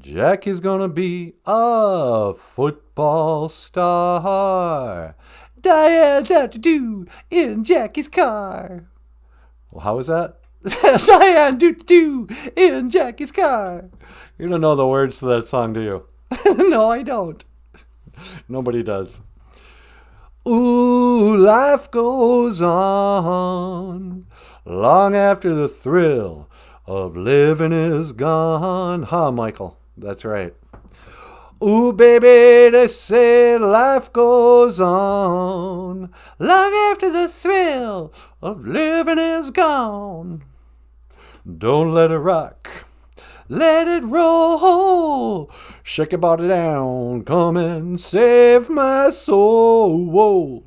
Jackie's gonna be a football star. Diane's out to do in Jackie's car. Well, how was that? Diane do in Jackie's car. You don't know the words to that song, do you? No, I don't. Nobody does. Ooh, life goes on long after the thrill of living is gone. Huh, Michael? That's right. Ooh, baby, they say life goes on long after the thrill of living is gone. Don't let it rock. Let it roll. Shake your body down. Come and save my soul. Whoa.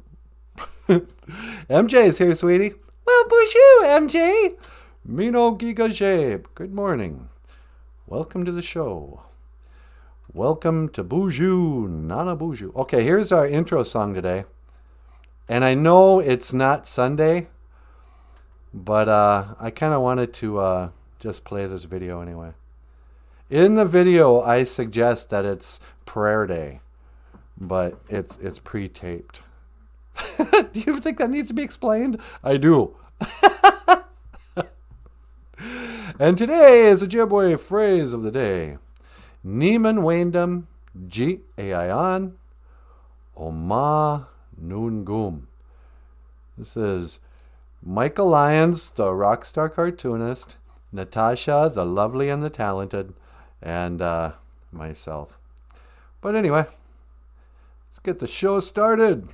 MJ's here, sweetie. Well, BOOZHOO, MJ. Mino Giga Jabe. Good morning. Welcome to the show. Welcome to BOOZHOO NANABOOZHOO. Okay, here's our intro song today. And I know it's not Sunday, but I kind of wanted to just play this video anyway. In the video, I suggest that it's prayer day, but it's pre-taped. Do you think that needs to be explained? I do. And today is a Ojibwe phrase of the day. Niman Waindam G Aion Oma Noongum. This is Michael Lyons, the rock star cartoonist, Natasha, the lovely and the talented, and myself. But anyway, let's get the show started.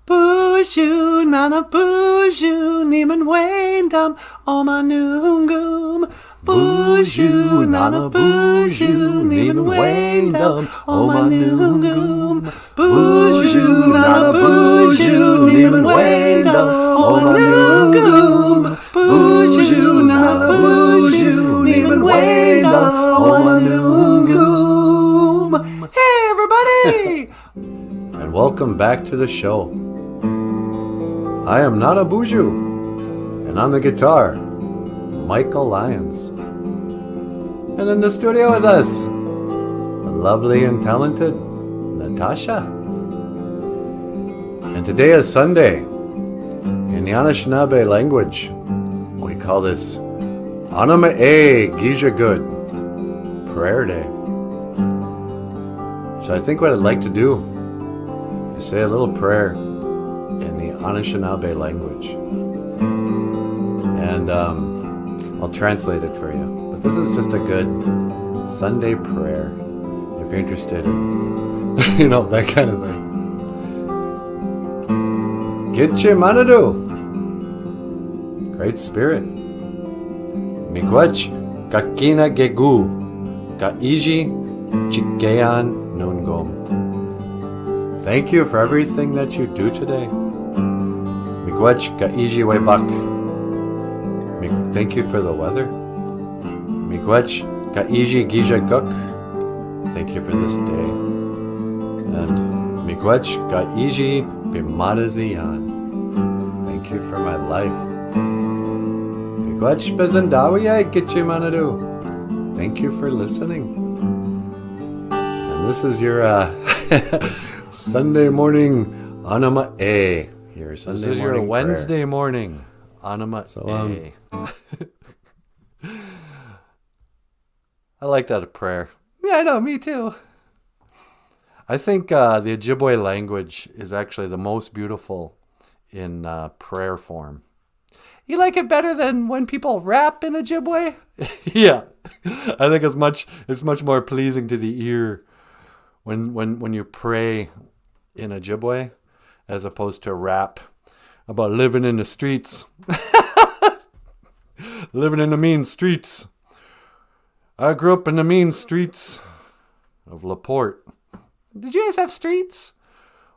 BOOZHOO NANABOOZHOO Niman Waindam Oma Noongum. BOOZHOO NANABOOZHOO Niman Waindam Oma Noongum. BOOZHOO NANABOOZHOO Niman Waindam Oma Noongum. BOOZHOO NANABOOZHOO Niman Waindam Oma Noongum. Hey everybody! And welcome back to the show. I am NANABOOZHOO, and on the guitar, Michael Lyons. And in the studio with us, the lovely and talented Natasha. And today is Sunday. In the Anishinaabe language, we call this Anama-e Gija Good, prayer day. So I think what I'd like to do is say a little prayer in the Anishinaabe language. And I'll translate it for you. But this is just a good Sunday prayer, if you're interested in, that kind of thing. Gitche Manadu, Great Spirit. Miigwech Kakina Gegu, Kaiji Chikean Nungom. Thank you for everything that you do today. Miigwech Kaiji Webak. Thank you for the weather. Miigwech Kaiji Gija Guk. Thank you for this day. And Miigwech Kaiji Bimadazian. Thank you for my life. Miigwech Bezandawiya Gichimanadu. Thank you for listening. And this is your Sunday morning Anama-e. Here, Sunday this is morning your Wednesday prayer. Morning Anama-e. So, I like that prayer. Yeah, I know, me too. I think the Ojibwe language is actually the most beautiful in prayer form. You like it better than when people rap in Ojibwe? Yeah, I think it's much more pleasing to the ear when you pray in Ojibwe as opposed to rap about living in the streets. Living in the mean streets. I grew up in the mean streets of LaPorte. Did you guys have streets?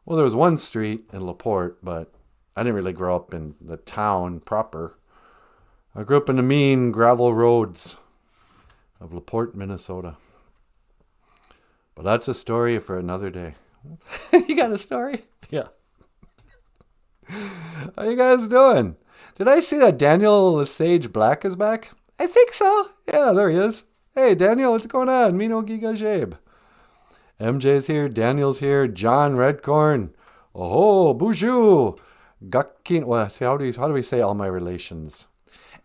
Well, there was one street in LaPorte, but I didn't really grow up in the town proper. I grew up in the mean gravel roads of LaPorte, Minnesota. But that's a story for another day. You got a story? Yeah. How you guys doing? Did I see that Daniel Lesage Black is back? I think so. Yeah, there he is. Hey, Daniel, what's going on? Mino Giga Jabe. MJ's here. Daniel's here. John Redcorn. Oh, Boozhoo. Gakkin. Well, see, how do we say all my relations?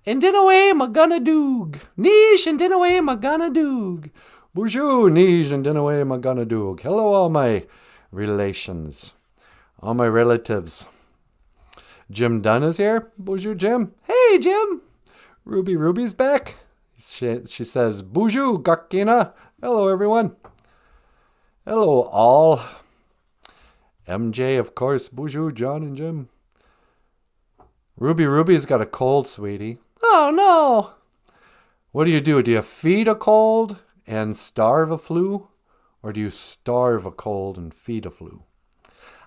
And din away magana doog. Nish and din away magana doog. Boozhoo, nish and din away magana doog. Hello, all my relations. All my relatives. Jim Dunn is here. Boozhoo, Jim. Hey, Jim. Ruby's back. She says, Boozhoo, Gakkina. Hello, everyone. Hello, all. MJ, of course. Boozhoo, John and Jim. Ruby's got a cold, sweetie. Oh, no. What do? Do you feed a cold and starve a flu? Or do you starve a cold and feed a flu?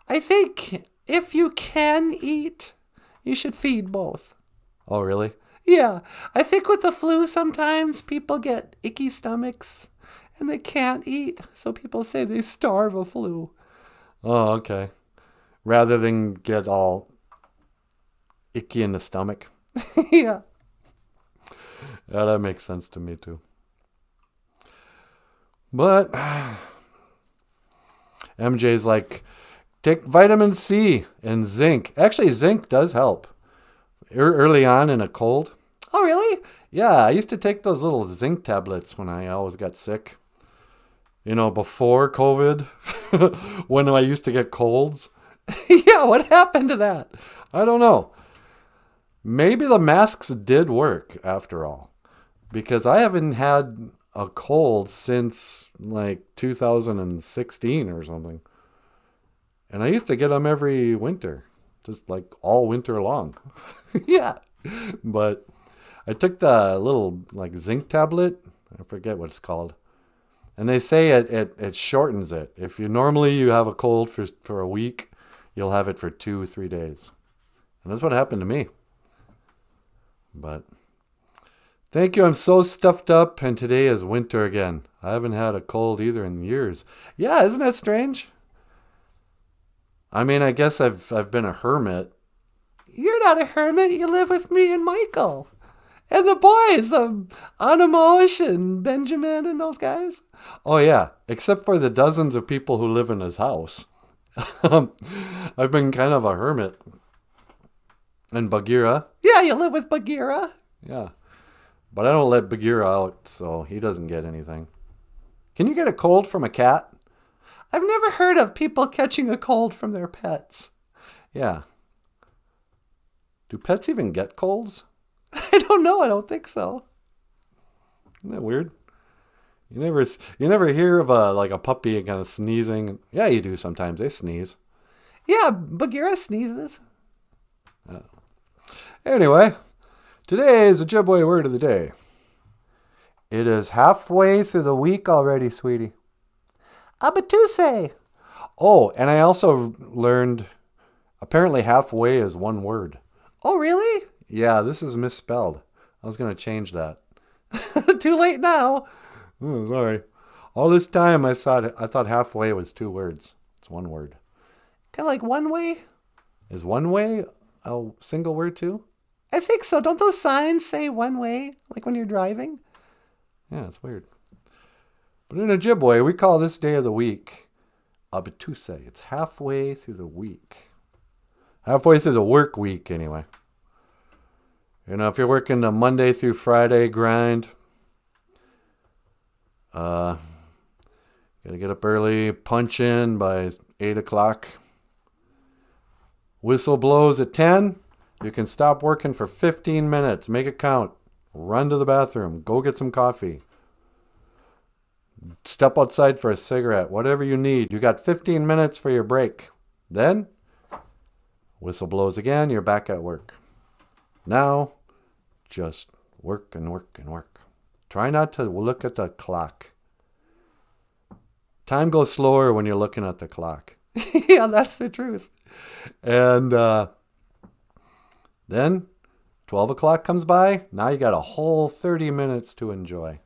I think if you can eat, you should feed both. Oh, really? Yeah. I think with the flu, sometimes people get icky stomachs and they can't eat. So people say they starve a flu. Oh, okay. Rather than get all icky in the stomach. Yeah. Yeah, that makes sense to me too. But MJ's like, take vitamin C and zinc. Actually, zinc does help early on in a cold. Oh, really? Yeah, I used to take those little zinc tablets when I always got sick. You know, before COVID, when I used to get colds. Yeah, what happened to that? I don't know. Maybe the masks did work after all, because I haven't had a cold since like 2016 or something. And I used to get them every winter, just like all winter long. Yeah. But I took the little like zinc tablet. I forget what it's called. And they say it shortens it. If you normally you have a cold for a week, you'll have it for 2-3 days. And that's what happened to me. But thank you. I'm so stuffed up, and today is winter again. I haven't had a cold either in years. Yeah, isn't that strange? I mean, I guess I've been a hermit. You're not a hermit. You live with me and Michael. And the boys, Anamosh and Benjamin and those guys. Oh, yeah. Except for the dozens of people who live in his house. I've been kind of a hermit. And Bagheera. Yeah, you live with Bagheera. Yeah. But I don't let Bagheera out, so he doesn't get anything. Can you get a cold from a cat? I've never heard of people catching a cold from their pets. Yeah. Do pets even get colds? I don't know. I don't think so. Isn't that weird? You never hear of a puppy kind of sneezing. Yeah, you do sometimes. They sneeze. Yeah, Bagheera sneezes. Anyway, today is the Ojibwe word of the day. It is halfway through the week already, sweetie. Abatuse. Oh, and I also learned apparently halfway is one word. Oh, really? Yeah, this is misspelled. I was going to change that. Too late now. Oh, sorry. All this time I thought halfway was 2 words. It's 1 word. Kind of like one way? Is one way a single word too? I think so. Don't those signs say one way, like when you're driving? Yeah, it's weird. But in Ojibwe, we call this day of the week Abatuse. It's halfway through the week. Halfway through the work week, anyway. You know, if you're working a Monday through Friday grind, gotta get up early, punch in by 8 o'clock. Whistle blows at 10. You can stop working for 15 minutes. Make it count. Run to the bathroom. Go get some coffee. Step outside for a cigarette. Whatever you need. You got 15 minutes for your break. Then, whistle blows again. You're back at work. Now, just work and work and work. Try not to look at the clock. Time goes slower when you're looking at the clock. Yeah, that's the truth. And then 12 o'clock comes by. Now you got a whole 30 minutes to enjoy.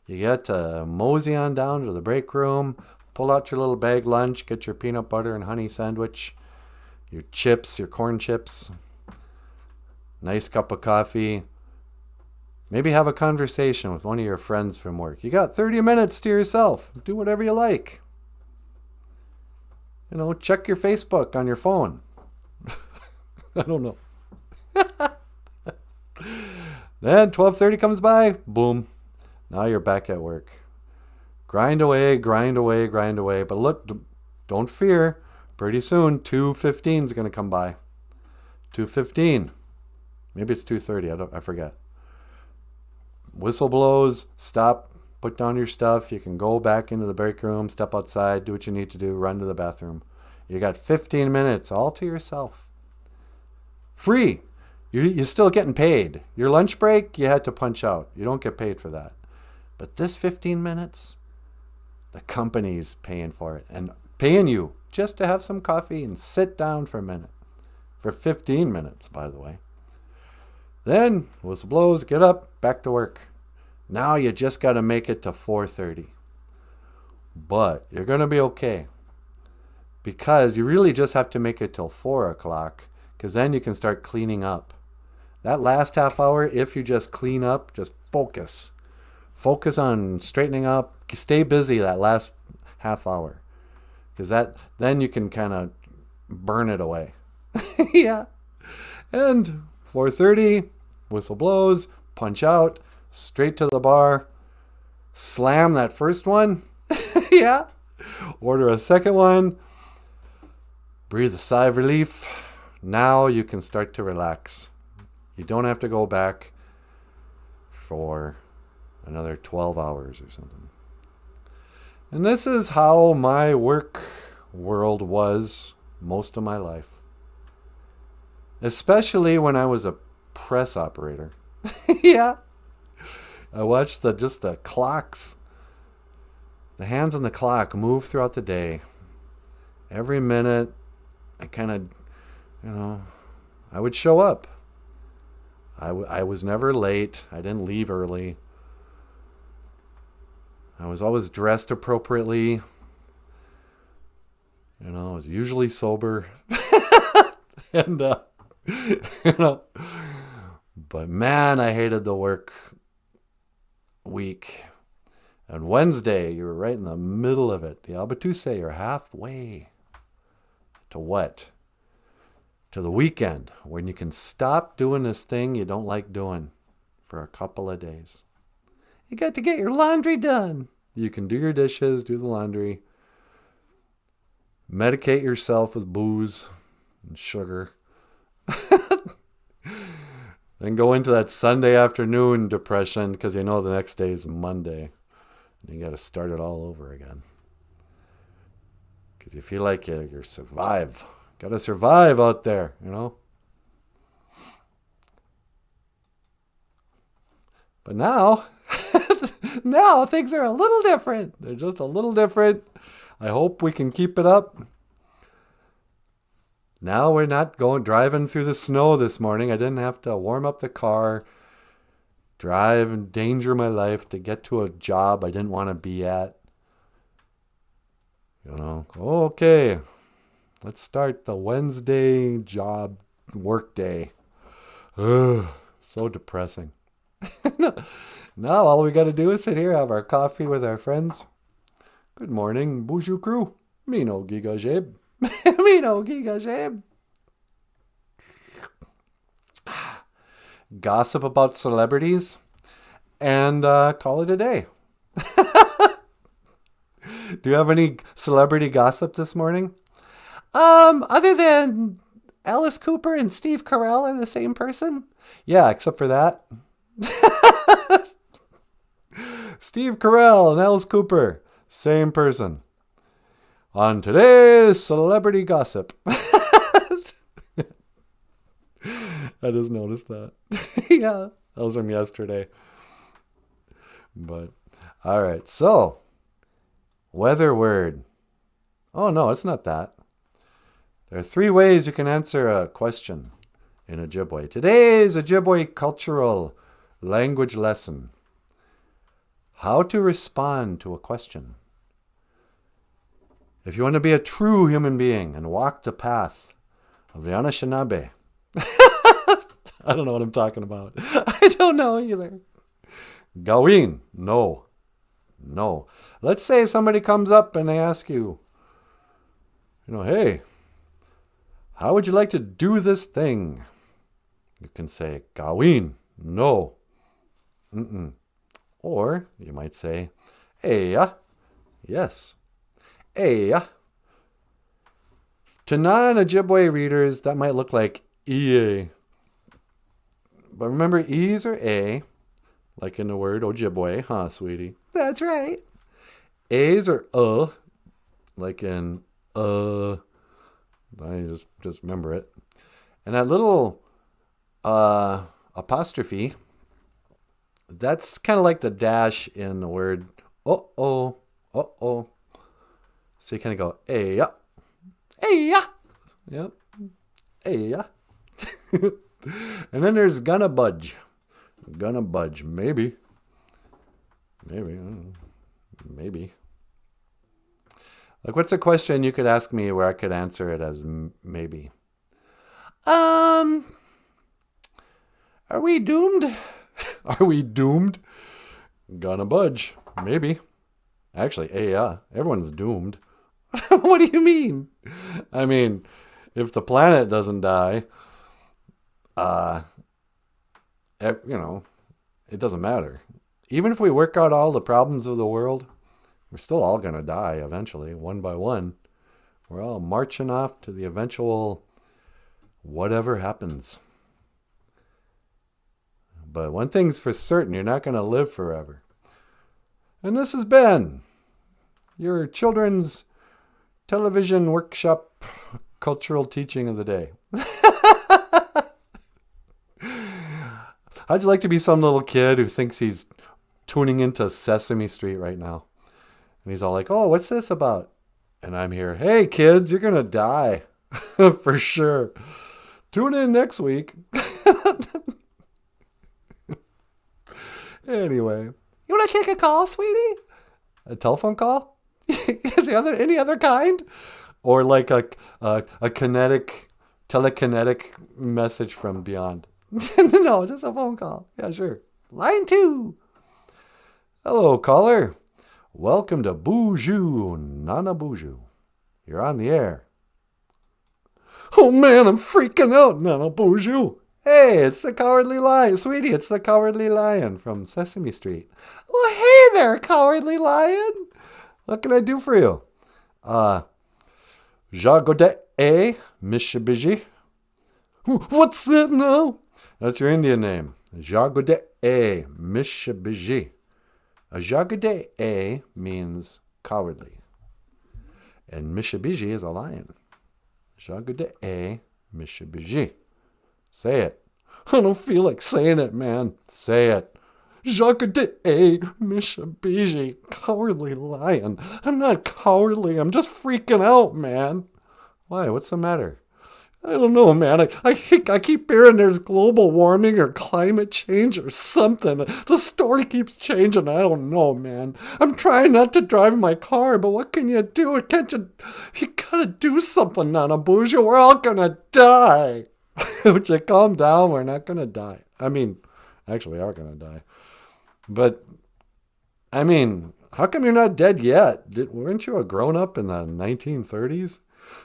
You get to mosey on down to the break room, pull out your little bag lunch, get your peanut butter and honey sandwich, your chips, your corn chips, nice cup of coffee, Maybe have a conversation with one of your friends from work. You got 30 minutes to yourself. Do whatever you like. You know, check your Facebook on your phone. I don't know. Then 12:30 comes by. Boom. Now you're back at work. Grind away, grind away, grind away. But look, don't fear. Pretty soon, 2:15 is going to come by. 2:15. Maybe it's 2:30. I forget. Whistle blows. Stop. Put down your stuff. You can go back into the break room, step outside, do what you need to do, run to the bathroom. You got 15 minutes all to yourself. Free. You're still getting paid. Your lunch break, you had to punch out. You don't get paid for that. But this 15 minutes, the company's paying for it and paying you just to have some coffee and sit down for a minute. For 15 minutes, by the way. Then, whistle blows, get up, back to work. Now you just got to make it to 4:30. But you're going to be okay. Because you really just have to make it till 4 o'clock. Because then you can start cleaning up. That last half hour, if you just clean up, just focus. Focus on straightening up. Stay busy that last half hour. Because then you can kind of burn it away. Yeah. And 4:30, whistle blows, punch out. Straight to the bar, slam that first one, yeah, order a second one, breathe a sigh of relief. Now you can start to relax. You don't have to go back for another 12 hours or something. And this is how my work world was most of my life. Especially when I was a press operator. Yeah. I watched the clocks, the hands on the clock move throughout the day. Every minute, I kind of, I would show up. I was never late. I didn't leave early. I was always dressed appropriately. I was usually sober. And, but man, I hated the work week. And Wednesday, you were right in the middle of it. The Albatuse, you're halfway. To what? To the weekend, when you can stop doing this thing you don't like doing for a couple of days. You got to get your laundry done. You can do your dishes, do the laundry. Medicate yourself with booze and sugar. Then go into that Sunday afternoon depression because the next day is Monday. And you got to start it all over again. Because you feel like you're survive. Got to survive out there, But now, now things are a little different. They're just a little different. I hope we can keep it up. Now we're not driving through the snow this morning. I didn't have to warm up the car, drive, endanger my life to get to a job I didn't want to be at. Okay, let's start the Wednesday job work day. Ugh, so depressing. Now all we got to do is sit here, have our coffee with our friends. Good morning, BOOZHOO crew. Me no giga jeb. Me no giga jeb. Gossip about celebrities and call it a day. Do you have any celebrity gossip this morning? Other than Alice Cooper and Steve Carell are the same person? Yeah, except for that. Steve Carell and Alice Cooper, same person. On today's celebrity gossip. I just noticed that. Yeah, that was from yesterday. But, all right, so, weather word. Oh, no, it's not that. There are 3 ways you can answer a question in Ojibwe. Today's Ojibwe cultural language lesson. How to respond to a question. If you want to be a true human being and walk the path of the Anishinaabe. I don't know what I'm talking about. I don't know either. Gawin. No. No. Let's say somebody comes up and they ask you, hey, how would you like to do this thing? You can say, Gawin. No. Mm-mm. Or you might say, Eya. Yes. Eya. To non-Ojibwe readers, that might look like EA. But remember, E's are A, like in the word Ojibwe, huh, sweetie? That's right. A's are like in I just remember it. And that little apostrophe, that's kind of like the dash in the word uh-oh. So you kind of go, Eya. Eya. Yep. Eya. And then there's gonna budge. Gonna budge. Maybe. I don't know. Maybe. Like, what's a question you could ask me where I could answer it as maybe? Are we doomed? Are we doomed? Gonna budge. Maybe. Actually, yeah. Everyone's doomed. What do you mean? I mean, if the planet doesn't die, it doesn't matter. Even if we work out all the problems of the world, we're still all going to die eventually, one by one. We're all marching off to the eventual whatever happens. But one thing's for certain, you're not going to live forever. And this has been your children's television workshop cultural teaching of the day. How'd you like to be some little kid who thinks he's tuning into Sesame Street right now? And he's all like, oh, what's this about? And I'm here, hey, kids, you're going to die. For sure. Tune in next week. Anyway. You want to take a call, sweetie? A telephone call? Is there any other kind? Or like a telekinetic message from beyond? No, just a phone call. Yeah, sure. Line 2. Hello, caller. Welcome to BOOZHOO NANABOOZHOO. You're on the air. Oh man, I'm freaking out, NANABOOZHOO. Hey, it's the Cowardly Lion. Sweetie, it's the Cowardly Lion from Sesame Street. Well, hey there, Cowardly Lion. What can I do for you? Jagode Mishabiji. What's that now? That's your Indian name. Jagode Mishabiji. A Jagode means cowardly. And Mishabiji is a lion. Jagode Mishabiji. Say it. I don't feel like saying it, man. Say it. Jagode Mishabiji. Cowardly lion. I'm not cowardly. I'm just freaking out, man. Why? What's the matter? I don't know, man. I keep hearing there's global warming or climate change or something. The story keeps changing. I don't know, man. I'm trying not to drive my car, but what can you do? Can't you? You gotta do something, NANABOOZHOO. We're all gonna die. Would you calm down? We're not gonna die. I mean, actually, we are gonna die. But, I mean, how come you're not dead yet? Weren't you a grown-up in the 1930s?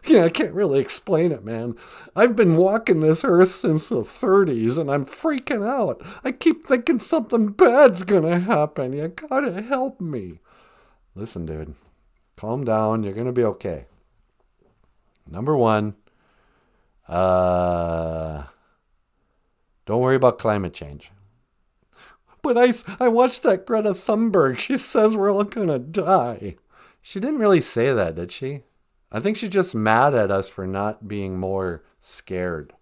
Yeah, I can't really explain it, man. I've been walking this earth since the 30s, and I'm freaking out. I keep thinking something bad's gonna happen. You gotta help me. Listen, dude. Calm down. You're gonna be okay. Number 1, don't worry about climate change. But I watched that Greta Thunberg. She says we're all gonna die. She didn't really say that, did she? I think she's just mad at us for not being more scared.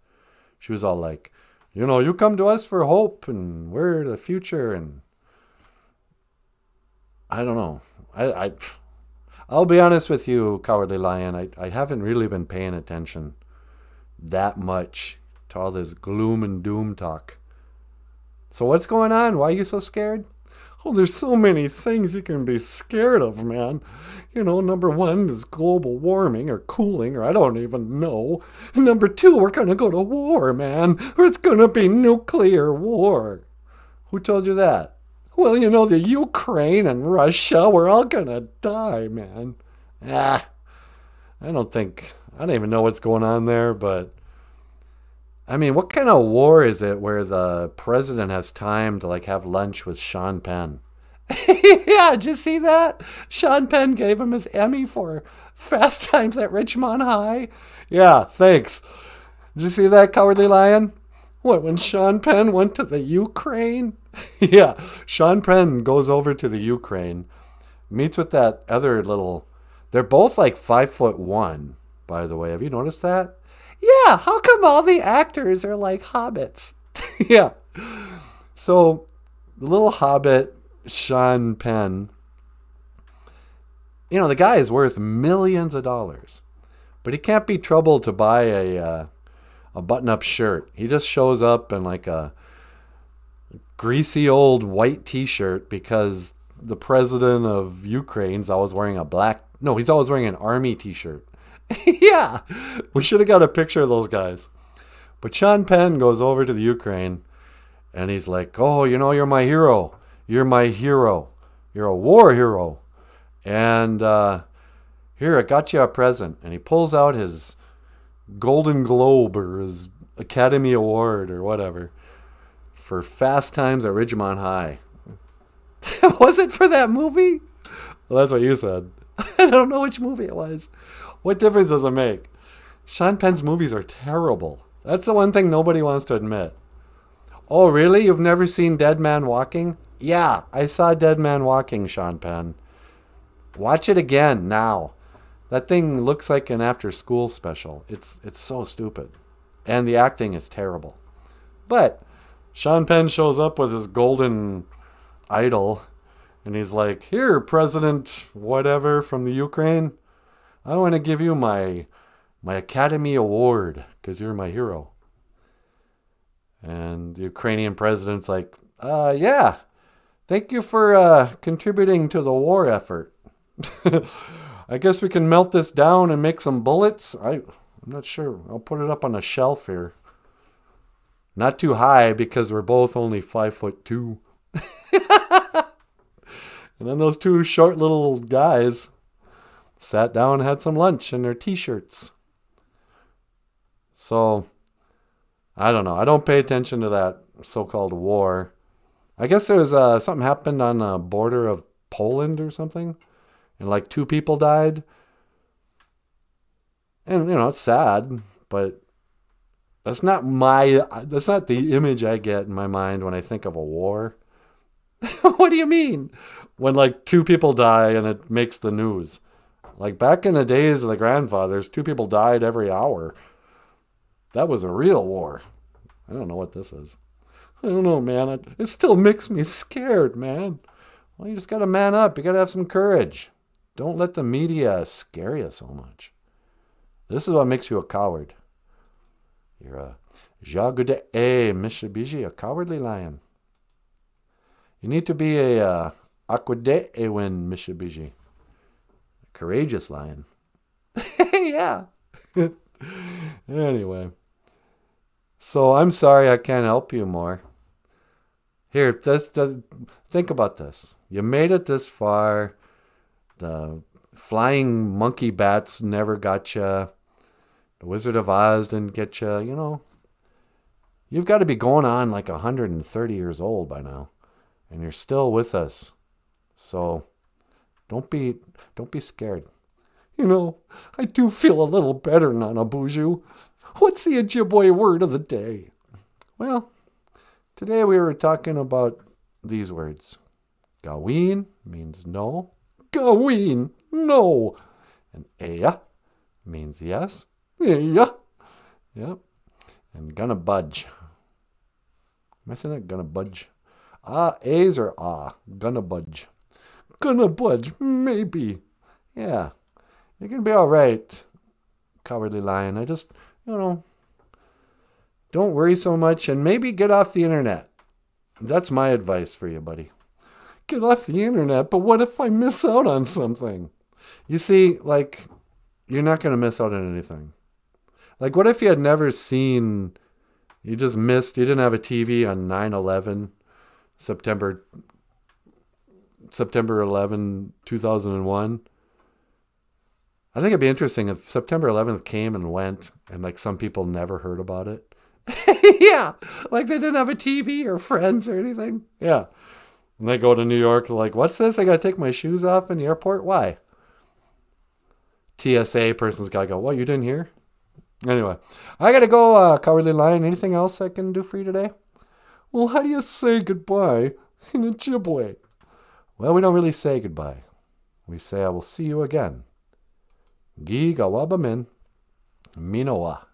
She was all like, you come to us for hope and we're the future. And I don't know. I'll be honest with you, Cowardly Lion. I haven't really been paying attention that much to all this gloom and doom talk. So what's going on? Why are you so scared? Oh, there's so many things you can be scared of, man. Number 1 is global warming or cooling, or I don't even know. And number 2, we're going to go to war, man. It's going to be nuclear war. Who told you that? Well, the Ukraine and Russia, we're all gonna die, man. Ah, I don't even know what's going on there, but I mean, what kind of war is it where the president has time to like have lunch with Sean Penn? Yeah, did you see that? Sean Penn gave him his Emmy for Fast Times at Ridgemont High. Yeah, thanks. Did you see that, Cowardly Lion? What, when Sean Penn went to the Ukraine? Yeah, Sean Penn goes over to the Ukraine, meets with that other little. They're both like 5'1", by the way. Have you noticed that? Yeah, how come all the actors are like hobbits? Yeah. So, the little hobbit, Sean Penn, the guy is worth millions of dollars, but he can't be troubled to buy a button-up shirt. He just shows up in like a greasy old white t-shirt because the president of Ukraine's always wearing he's always wearing an army t-shirt. Yeah, we should have got a picture of those guys. But Sean Penn goes over to the Ukraine and he's like, oh, you're my hero. You're my hero. You're a war hero. And here, I got you a present. And he pulls out his Golden Globe or his Academy Award or whatever for Fast Times at Ridgemont High. Was it for that movie? Well, that's what you said. I don't know which movie it was. What difference does it make? Sean Penn's movies are terrible. That's the one thing nobody wants to admit. Oh, really? You've never seen Dead Man Walking? Yeah, I saw Dead Man Walking, Sean Penn. Watch it again now. That thing looks like an after-school special. It's so stupid. And the acting is terrible. But Sean Penn shows up with his golden idol, and he's like, here, President whatever from the Ukraine, I want to give you my Academy Award because you're my hero. And the Ukrainian president's like, yeah, thank you for contributing to the war effort. I guess we can melt this down and make some bullets. I'm not sure. I'll put it up on a shelf here. Not too high because we're both only 5'2". And then those two short little guys sat down and had some lunch in their t-shirts. So, I don't know. I don't pay attention to that so-called war. I guess there was something happened on the border of Poland or something. And like 2 people died. And, it's sad. But that's not the image I get in my mind when I think of a war. What do you mean? When like 2 people die and it makes the news. Like back in the days of the grandfathers, 2 people died every hour. That was a real war. I don't know what this is. I don't know, man. It still makes me scared, man. Well, you just got to man up. You got to have some courage. Don't let the media scare you so much. This is what makes you a coward. You're a Jagude Mitsubishi, a cowardly lion. You need to be a Aquade Ewen Mitsubishi. A courageous lion. Yeah. Anyway. So I'm sorry I can't help you more. Here, think about this. You made it this far. The flying monkey bats never got you. The Wizard of Oz didn't get you. You've got to be going on like 130 years old by now. And you're still with us. So don't be scared. I do feel a little better, NanaBOOZHOO. What's the Ojibwe word of the day? Well, today we were talking about these words. Gawin means no. Gawin, no. And Eya means yes. Eya. Yep. And gonna budge. Am I saying that? Gonna budge. A's or gonna budge. Gonna budge, maybe. Yeah. You're gonna be alright, cowardly lion. I just, don't worry so much and maybe get off the internet. That's my advice for you, buddy. Get off the internet, but what if I miss out on something? You see, like, you're not gonna miss out on anything. Like, what if you had never seen, you didn't have a TV on 9/11, September September 11, 2001. I think it'd be interesting if September 11th came and went and like some people never heard about it. Yeah. Like they didn't have a TV or friends or anything. Yeah. And they go to New York, they're like, what's this? I got to take my shoes off in the airport? Why? TSA person's got to go, what, you didn't hear? Anyway, I got to go, Cowardly Lion. Anything else I can do for you today? Well, how do you say goodbye in Ojibwe? Well, we don't really say goodbye. We say, I will see you again. Giga wabamin, minowa.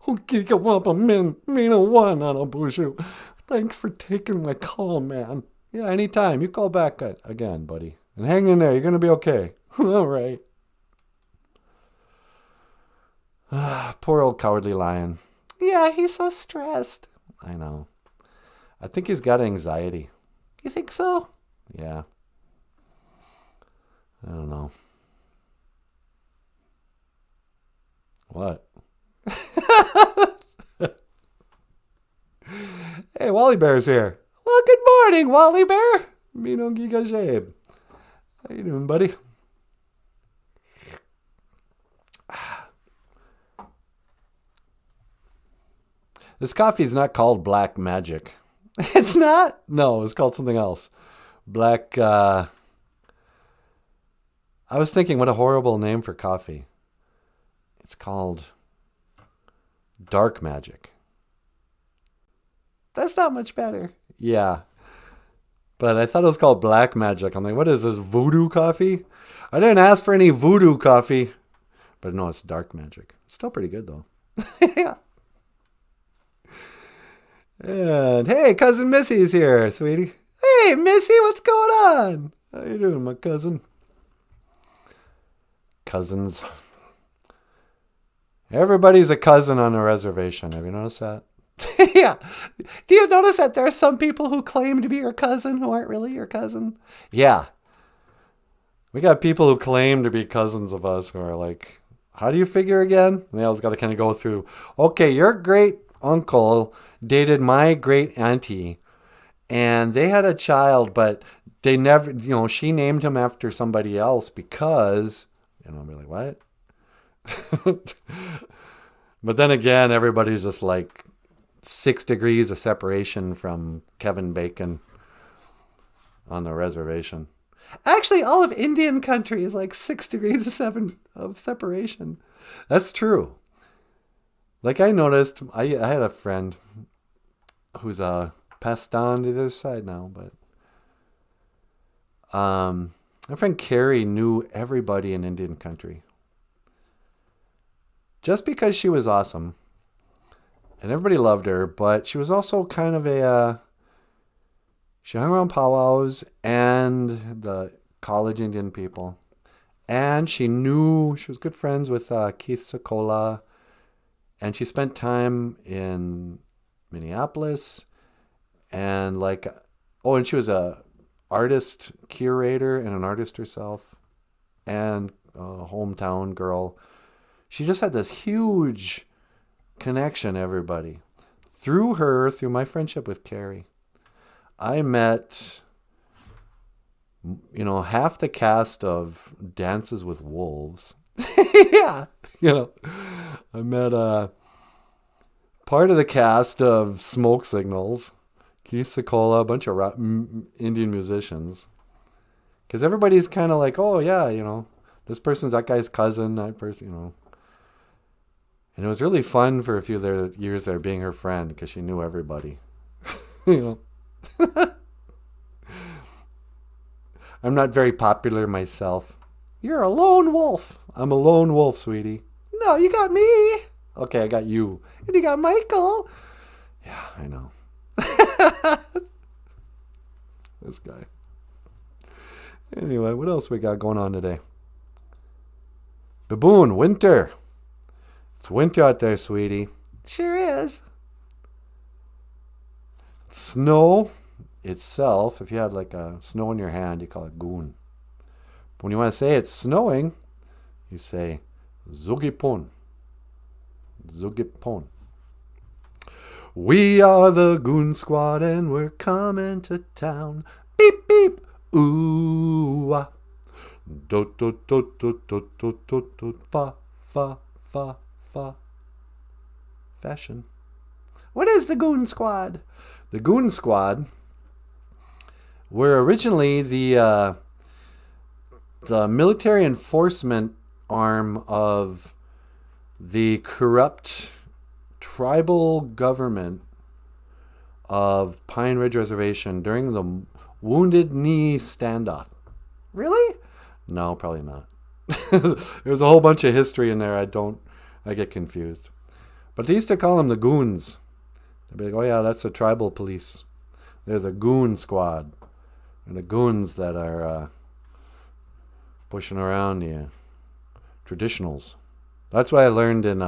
Oh, giga wabamin, minowa, Nanaboozhoo. Thanks for taking my call, man. Yeah, anytime. You call back again, buddy. And hang in there. You're going to be okay. All right. Poor old Cowardly Lion. Yeah, he's so stressed. I know. I think he's got anxiety. You think so? Yeah. I don't know. What? Hey, Wally Bear's here. Well, good morning, Wally Bear. Mino Giga Jabe. How you doing, buddy? This coffee is not called Black Magic. It's not? No, it's called something else. Black, I was thinking, what a horrible name for coffee. It's called Dark Magic. That's not much better. Yeah. But I thought it was called Black Magic. I'm like, what is this, voodoo coffee? I didn't ask for any voodoo coffee. But no, it's Dark Magic. Still pretty good, though. Yeah. And hey, cousin Missy's here, sweetie. Hey, Missy, what's going on? How you doing, my cousin? Cousins. Everybody's a cousin on a reservation. Have you noticed that? Yeah. Do you notice that there are some people who claim to be your cousin who aren't really your cousin? Yeah. We got people who claim to be cousins of us who are like, how do you figure again? And they always got to kind of go through, okay, your great uncle dated my great auntie and they had a child, but they never, she named him after somebody else because, I'll be like, what? But then again, everybody's just like 6 degrees of separation from Kevin Bacon on the reservation. Actually, all of Indian country is like 6 degrees of separation. That's true. Like I noticed, I had a friend who's passed on to the other side now, but my friend Carrie knew everybody in Indian country. Just because she was awesome, and everybody loved her, but she was also kind of she hung around powwows and the college Indian people, and she was good friends with Keith Sokola, and she spent time in Minneapolis, and and she was a artist curator and an artist herself, and a hometown girl. She just had this huge connection, everybody. Through my friendship with Carrie, I met, half the cast of Dances with Wolves. Yeah. I met part of the cast of Smoke Signals, Keith Sokola, a bunch of Indian musicians. Because everybody's kind of like, oh, yeah, this person's that guy's cousin, that person, And it was really fun for a few years there being her friend because she knew everybody. I'm not very popular myself. You're a lone wolf. I'm a lone wolf, sweetie. No, you got me. Okay, I got you. And you got Michael. Yeah, I know. This guy. Anyway, what else we got going on today? Baboon, winter. It's winter out there, sweetie. Sure is. Snow itself, if you had like a snow in your hand, you call it goon. But when you want to say it's snowing, you say zugipon. Zugipon. We are the Goon Squad and we're coming to town. Beep, beep. Ooh, ah. Do, do, do, do, do, do, do, do, fa, fa, fa, fa. Fashion. What is the Goon Squad? The Goon Squad were originally the military enforcement arm of the corrupt tribal government of Pine Ridge Reservation during the Wounded Knee standoff. Really? No, probably not. There's a whole bunch of history in there. I get confused. But they used to call them the Goons. They'd be like, oh yeah, that's the tribal police. They're the Goon Squad. And the goons that are pushing around the traditionals. That's what I learned in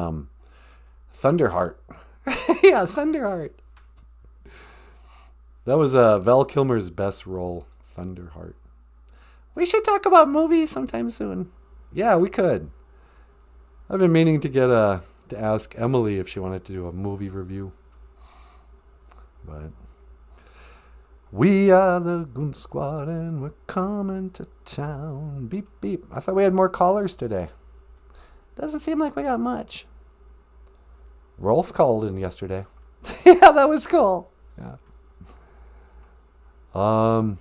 Thunderheart. Yeah, Thunderheart. That was Val Kilmer's best role, Thunderheart. We should talk about movies sometime soon. Yeah, we could. I've been meaning to to ask Emily if she wanted to do a movie review. But we are the Goon Squad and we're coming to town. Beep, beep. I thought we had more callers today. Doesn't seem like we got much. Rolf called in yesterday. Yeah, that was cool. Yeah. I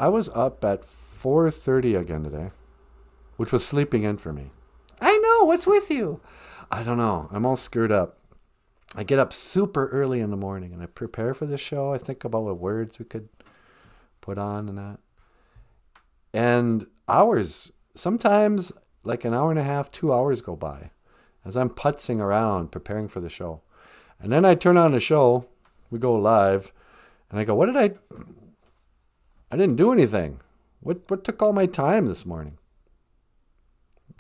was up at 4:30 again today, which was sleeping in for me. I know. What's with you? I don't know. I'm all screwed up. I get up super early in the morning and I prepare for the show. I think about what words we could put on and that. And hours, sometimes like an hour and a half, 2 hours go by as I'm putzing around preparing for the show. And then I turn on the show, we go live, and I go, I didn't do anything. What took all my time this morning?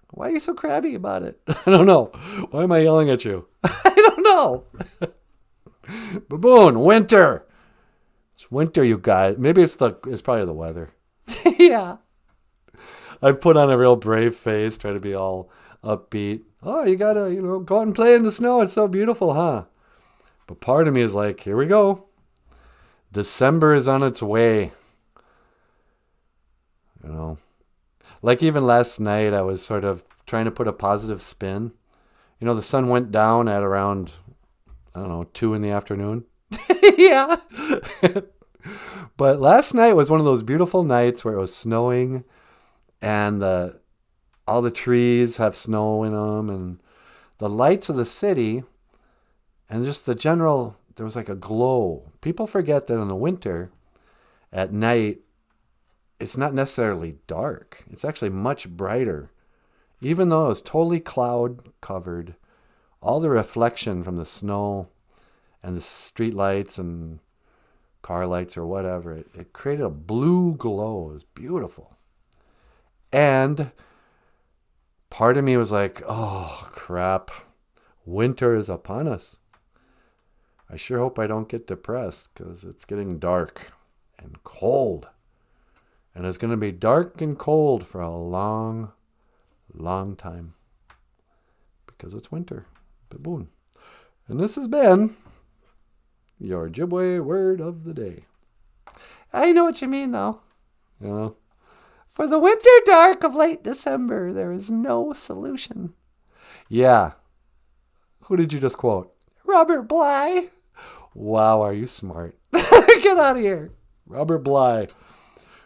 Why are you so crabby about it? I don't know. Why am I yelling at you? I don't know. Baboon, winter. It's winter, you guys. Maybe it's probably the weather. Yeah. I put on a real brave face, try to be all upbeat. Oh, you gotta, go out and play in the snow. It's so beautiful, huh? But part of me is like, here we go. December is on its way. Like even last night, I was sort of trying to put a positive spin. The sun went down at around, 2 in the afternoon. Yeah. But last night was one of those beautiful nights where it was snowing and all the trees have snow in them and the lights of the city and just the general, there was like a glow. People forget that in the winter at night, it's not necessarily dark. It's actually much brighter. Even though it's totally cloud covered, all the reflection from the snow and the street lights and car lights or whatever, it created a blue glow. It was beautiful. And part of me was like, oh, crap. Winter is upon us. I sure hope I don't get depressed because it's getting dark and cold. And it's going to be dark and cold for a long, long time. Because it's winter. Baboon. And this has been your Ojibwe word of the day. I know what you mean, though. For the winter dark of late December, there is no solution. Yeah. Who did you just quote? Robert Bly. Wow, are you smart. Get out of here. Robert Bly.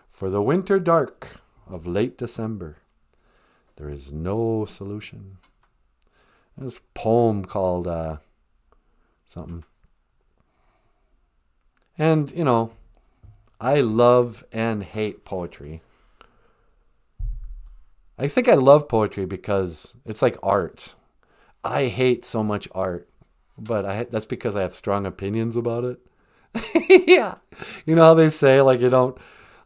For the winter dark of late December, there is no solution. There's a poem called something. And, I love and hate poetry. I think I love poetry because it's like art. I hate so much art, but that's because I have strong opinions about it. Yeah. You know how they say, like,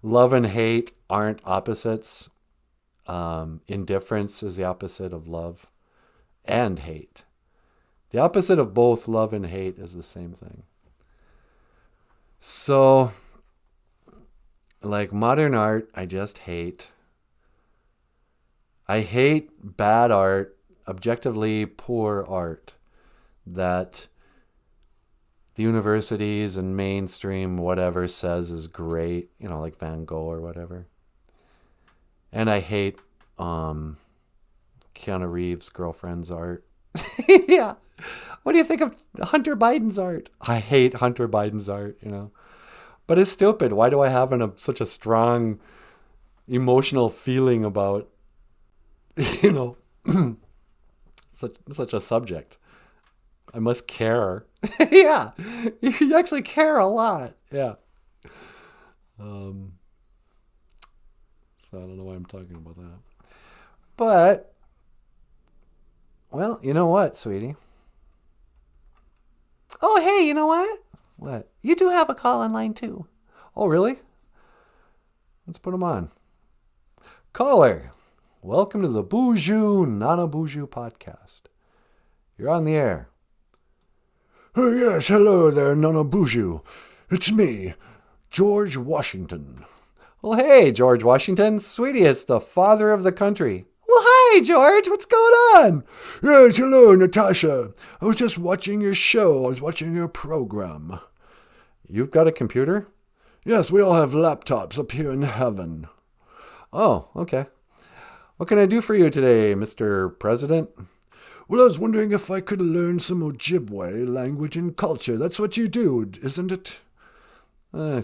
love and hate aren't opposites. Indifference is the opposite of love and hate. The opposite of both love and hate is the same thing. So, like modern art, I just hate. I hate bad art, objectively poor art, that the universities and mainstream whatever says is great, like Van Gogh or whatever. And I hate Keanu Reeves' girlfriend's art. Yeah. What do you think of Hunter Biden's art? I hate Hunter Biden's art, But it's stupid. Why do I have such a strong emotional feeling about, such a subject? I must care. Yeah. You actually care a lot. Yeah. So I don't know why I'm talking about that. But, well, you know what, sweetie? Oh, hey, you know what? What? You do have a call-in line, too. Oh, really? Let's put them on. Caller, welcome to the BOOZHOO NANABOOZHOO podcast. You're on the air. Oh, yes, hello there, NANABOOZHOO. It's me, George Washington. Well, hey, George Washington. Sweetie, it's the father of the country. Well, hi, George. What's going on? Yes, hello, Natasha. I was just watching your show. I was watching your program. You've got a computer? Yes, we all have laptops up here in heaven. Oh, okay. What can I do for you today, Mr. President? Well, I was wondering if I could learn some Ojibwe language and culture. That's what you do, isn't it?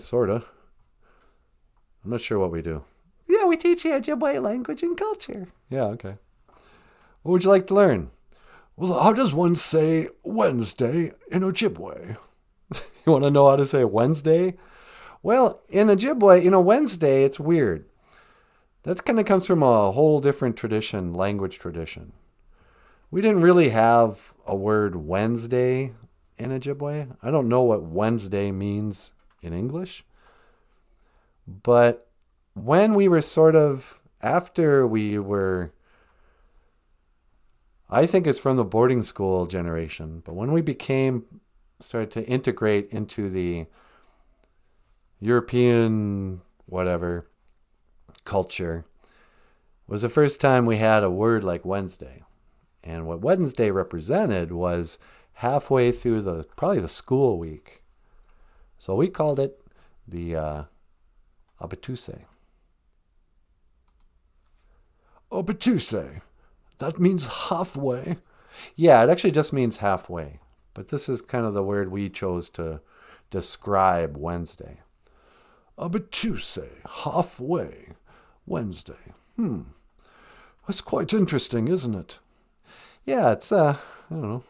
Sorta. I'm not sure what we do. Yeah, we teach you Ojibwe language and culture. Yeah, okay. What would you like to learn? Well, how does one say Wednesday in Ojibwe? You want to know how to say Wednesday? Well, in Ojibwe, Wednesday, it's weird. That kind of comes from a whole different tradition, language tradition. We didn't really have a word Wednesday in Ojibwe. I don't know what Wednesday means in English. But when we were after we were, I think it's from the boarding school generation, but when we started to integrate into the European, culture, was the first time we had a word like Wednesday. And what Wednesday represented was halfway through probably the school week. So we called it the Abituse. Abituse? That means halfway? Yeah, it actually just means halfway. But this is kind of the word we chose to describe Wednesday. Abituse, halfway, Wednesday. That's quite interesting, isn't it? Yeah, it's, I don't know,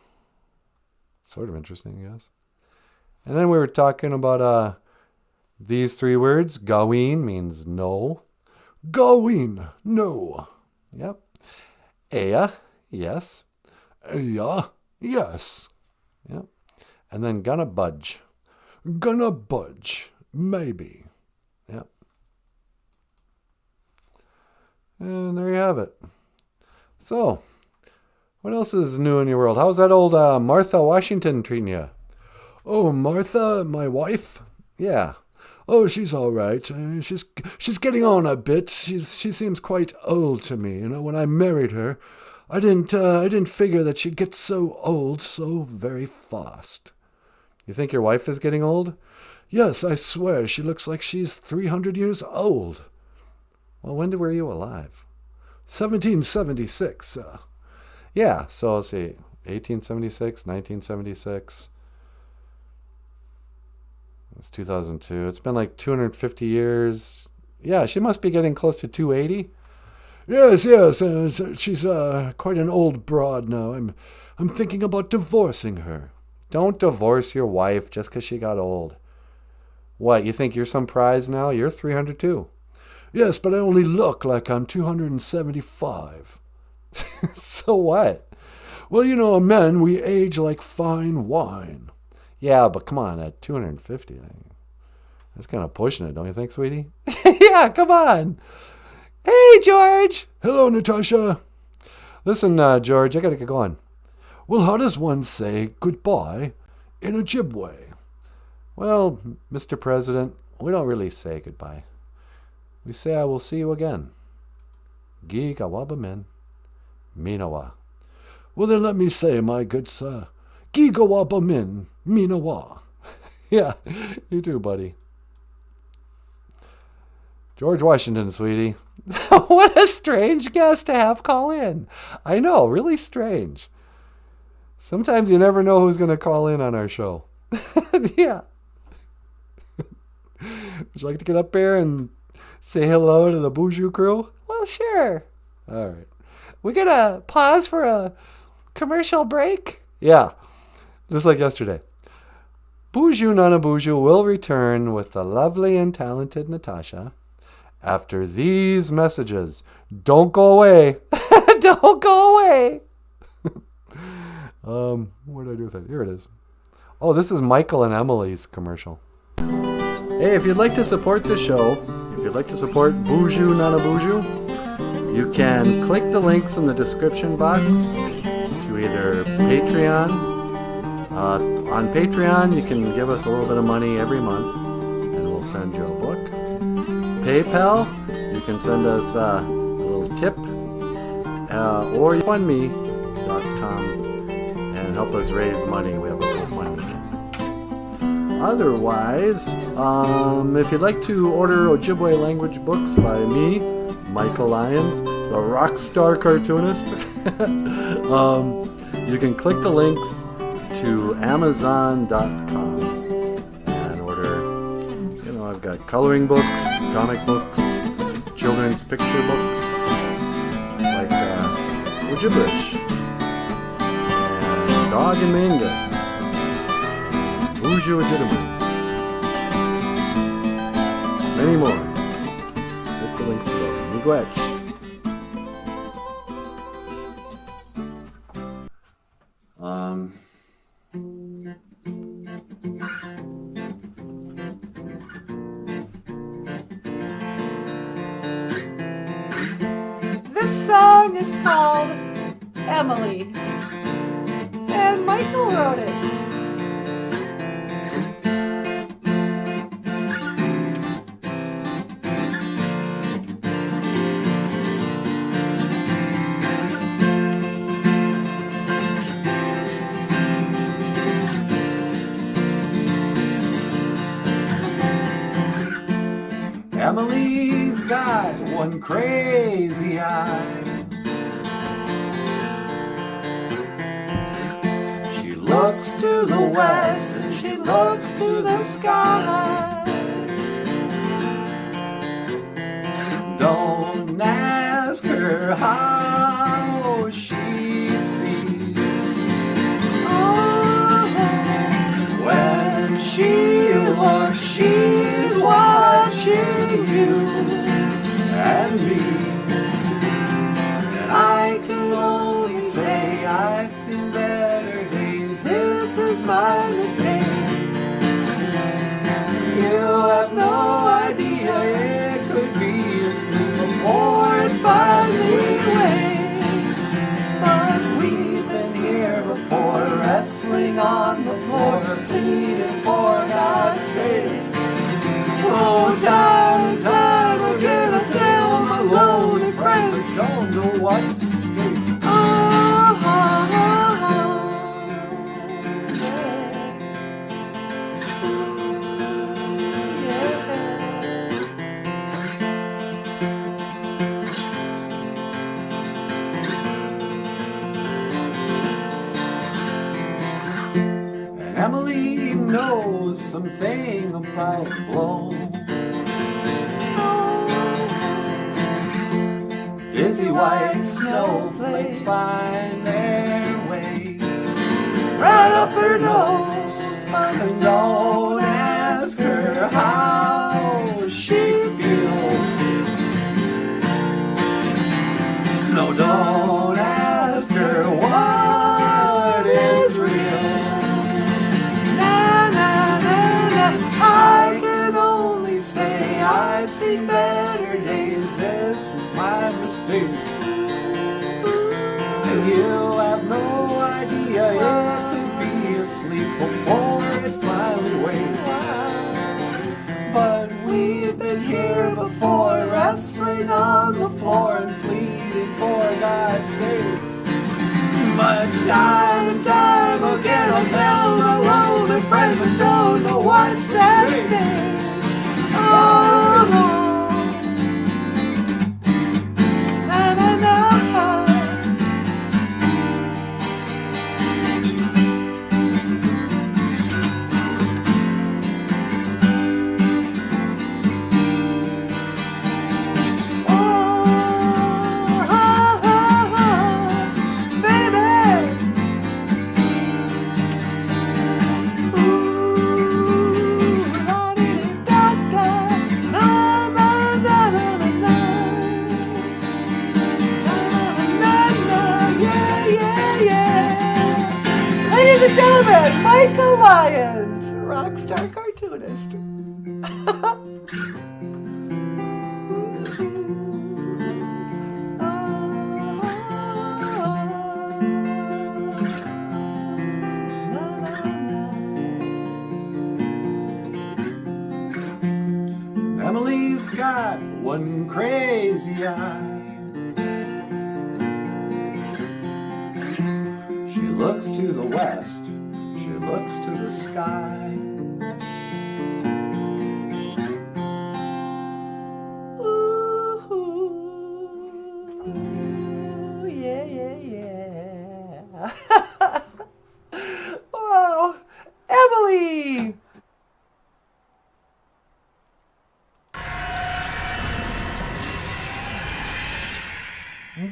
sort of interesting, I guess. And then we were talking about these three words. Gawin means no. Gawin, no. Yep. Ea, yes. Ea, yes. Yep. And then gonna budge. Gonna budge, maybe. Yep. And there you have it. So, what else is new in your world? How's that old Martha Washington treating you? Oh, Martha, my wife? Yeah. Oh, she's all right. She's getting on a bit. She seems quite old to me. When I married her, I didn't figure that she'd get so old so very fast. You think your wife is getting old? Yes, I swear she looks like she's 300 years old. Well, when were you alive? 1776. Yeah, so let's see. 1876, 1976. It's 2002. It's been like 250 years. Yeah, she must be getting close to 280. Yes. She's quite an old broad now. I'm thinking about divorcing her. Don't divorce your wife just because she got old. What, you think you're some prize now? You're 300 too. Yes, but I only look like I'm 275. So what? Well, men, we age like fine wine. Yeah, but come on, at 250, that's kind of pushing it, don't you think, sweetie? Yeah, come on. Hey, George. Hello, Natasha. Listen, George, I got to get going. Well, how does one say goodbye in Ojibwe? Well, Mr. President, we don't really say goodbye. We say I will see you again. Gi gawabamin, minawa. Well, then let me say, my good sir, Gi gawabamin, minawa. Yeah, you too, buddy. George Washington, sweetie. What a strange guest to have call in. I know, really strange. Sometimes you never know who's going to call in on our show. Yeah. Would you like to get up here and say hello to the BOOZHOO crew? Well, sure. All right. We gonna pause for a commercial break? Yeah, just like yesterday. BOOZHOO NANABOOZHOO will return with the lovely and talented Natasha after these messages. Don't go away. Don't go away. What did I do with it? Here it is. Oh, this is Michael and Emily's commercial. Hey, if you'd like to support the show, if you'd like to support BOOZHOO NANABOOZHOO, you can click the links in the description box to either Patreon. On Patreon, you can give us a little bit of money every month, and we'll send you a book. PayPal, you can send us a little tip, or GoFundMe.com and help us raise money. We have a GoFundMe. Otherwise, if you'd like to order Ojibwe language books by me, Michael Lyons, the rock star cartoonist, you can click the links to Amazon.com and order. You know, I've got coloring books, comic books, children's picture books, like OJIBERISH, and Dog and Manga, BOOZHOO Legitimate, many more. Click the links below. Miigwech. This song is called Emily, and Michael wrote it. Emily's got one crazy eye. She looks to the west and she looks to the sky. Don't ask her how she sees. Oh, when she or she's watching you and me, and I can only say I've seen better days. This is my mistake. You have no idea it could be asleep before it finally wakes. But we've been here before, wrestling on the floor, pleading for God's sake. Oh, time and time again, I tell my lonely friends, don't know what's at stake. And Emily knows something about blow. Dizzy white snowflakes find their way right up her nose, but don't ask her how she feels. No, don't ask her what is real. Na, na, na, na. I can only say I've seen better days. This is my mistake. And you have no idea it could be asleep before it finally wakes. But we've been here before, wrestling on the floor and pleading for God's sakes. But time and time again, I'll tell my lonely friends I don't know what and Michael Lyons, rock star cartoonist. Emily's got one crazy eye. She looks to the west, she looks to the sky. Ooh, yeah, yeah. Wow, Emily!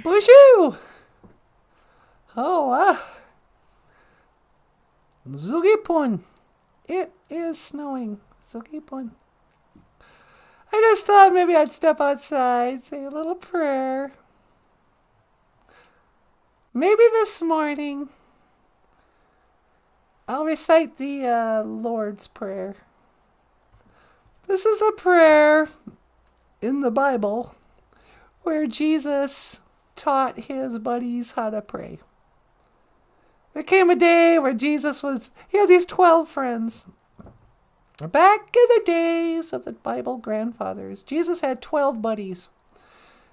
BOOZHOO! Oh, Zugipun. It is snowing. Zugipun. I just thought maybe I'd step outside, say a little prayer. Maybe this morning I'll recite the Lord's Prayer. This is the prayer in the Bible where Jesus taught his buddies how to pray. There came a day where he had these 12 friends. Back in the days of the Bible grandfathers, Jesus had 12 buddies.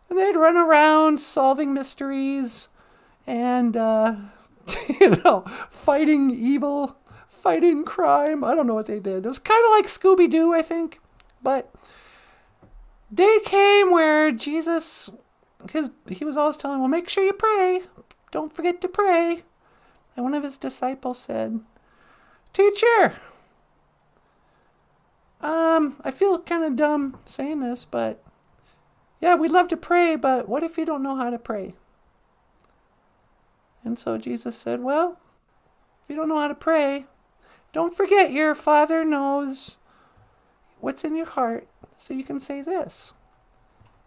And they'd run around solving mysteries and, fighting evil, fighting crime. I don't know what they did. It was kind of like Scooby-Doo, I think. But day came where Jesus, he was always telling them, well, make sure you pray. Don't forget to pray. And one of his disciples said, Teacher, I feel kind of dumb saying this, but yeah, we'd love to pray, but what if you don't know how to pray? And so Jesus said, well, if you don't know how to pray, don't forget your Father knows what's in your heart, so you can say this.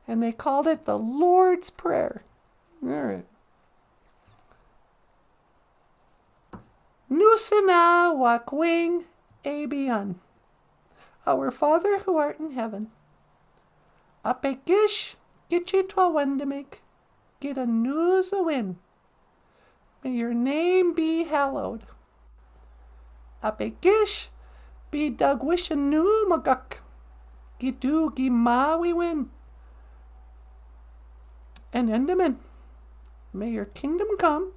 And they called it the Lord's Prayer. All right. Nusana wakwing abian. Our Father who art in heaven. Apekish gichitwa wandamik. Get a news a win. May your name be hallowed. Apekish be dagwishanu magak. Gitu gima we win. And Enderman, may your kingdom come.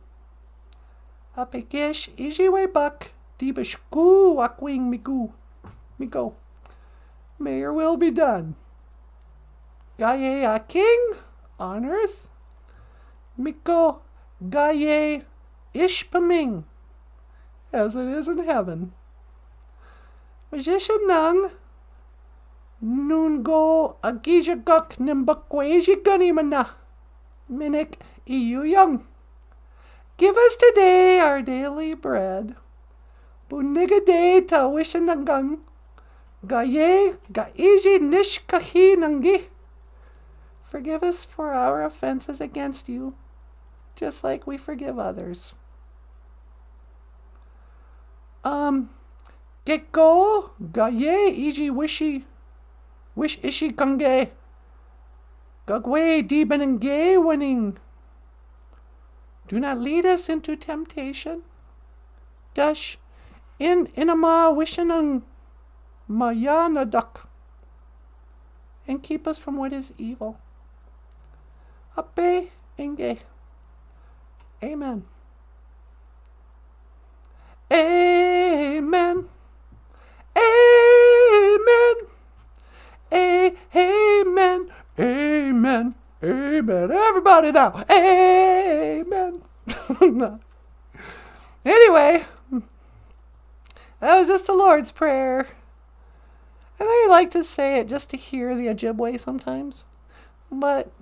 Apekish ijiwe bak dibashku wakwing migo. May your will be done. Gaye a king on earth. Miko gaye ishpaming, as it is in heaven. Majishanang nun go agijagok nimbakweji ganimana. Minik iu young. Give us today our daily bread. Bunigade ta wishanangang. Gaye gaiji nishkahi nangi. Forgive us for our offenses against you, just like we forgive others. Gekko gaye iji wish ishi kange. Gagwe dibenenge winning. Do not lead us into temptation. Dash inama wishanang mayana duck. And keep us from what is evil. Ape inge. Amen. Amen. Amen. Amen. Amen. Amen. Everybody now. Amen. Anyway, that was just the Lord's Prayer. And I like to say it just to hear the Ojibwe sometimes. But